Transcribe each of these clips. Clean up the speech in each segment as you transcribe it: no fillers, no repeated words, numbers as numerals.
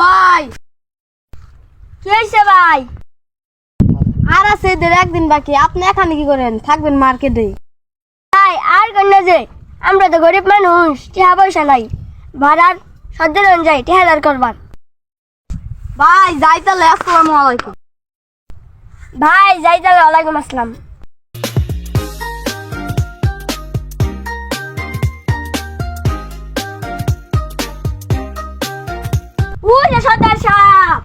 ভাই। কি হয়েছে ভাই? আর আছে একদিন বাকি, আপনি এখানে কি করেন? থাকবেন মার্কেটে। ভাই আর কন্যা যে আমরা তো গরিব মানুষ, টিহা পয়সা নাই, ভাড়ার সজ্জন যাই টিহাদার করবার। ভাই যাই তাহলে, আসসালামু আলাইকুম। ভাই যাই তাহলে, ওয়ালাইকুম আসসালাম। ওরে সর্দার সাহেব,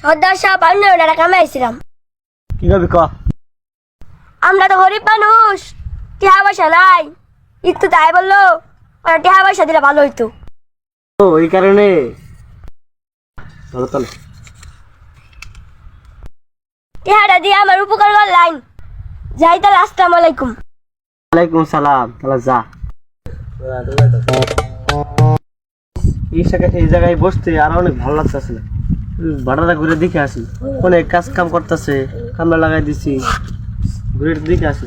সর্দার সাহেব আমি ওনারা কামে আইছিলাম। কি করবি ক? আমরা তো গরিব মানুষ, টিহা পয়সা নাই, একটু তাই বললো টিহা পয়সা দিলে ভালো হইতো। ও এই কারণে চলো চলো। টিহাটা দিয়ে আমার উপকার করলাম। যাই তাহলে, আসসালামু আলাইকুম। ওয়ালাইকুম সালাম। তাহলে যা। এই জায়গায় বসতে আর অনেক ভালো লাগতেছে। বাড়াটা ঘুরে দেখে আসি, অনেক কাজ কাম করতেছে, কামলা লাগাই দিছি, ঘুরে দেখে আসি।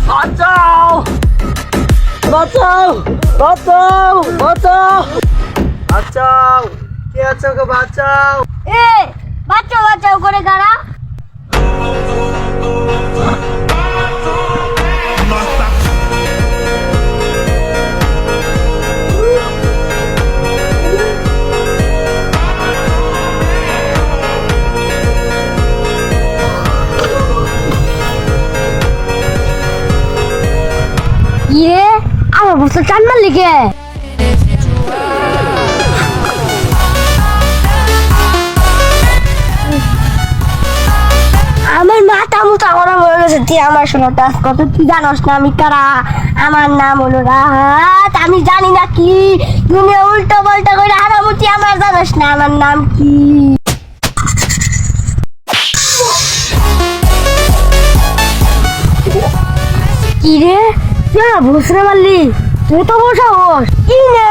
বাঁচাও বাঁচাও বাঁচাও বাঁচাও বাঁচাও, কে আছে ওকে বাঁচাও। এ বাচ্চা বাচ্চাও করে গাড়া। ইয়ে আমার বসে চান মারলি কে? আমার মাথা মুথা করা মনে হচ্ছে তুই আমার শোনো টাস কত, তুই জানোস না আমি কারা? আমার নাম হলো রাহাত, আমি জানি না কি তুমি উল্টো পাল্টা করে হারামুচি, আমার জানোস না আমার নাম কি? কি রে তুই আমার ভুসরে মারলি? তুই তো বসা হোস কি রে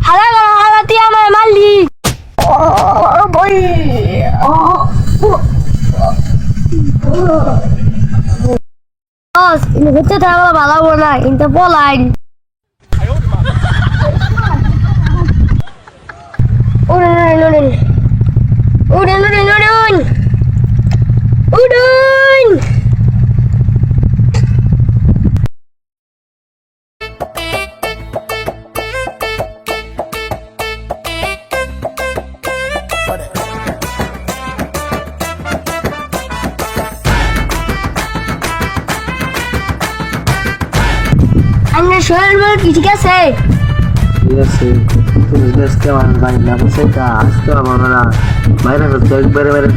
হারা হারা তুই আমার মারলি। বই ini hচ্ছে থাকলে ভালো হবে না, কিন্তু বলাই উড়ুন উড়ুন উড়ুন উড়ুন উড়ুন উড়ুন। আপনার শরীর বল কি ঠিক আছে? ঠিক আছে, তুমি বেশ কেমন বাইরে না বসে তা আসতে আমার বাইরে একবারে বাইরে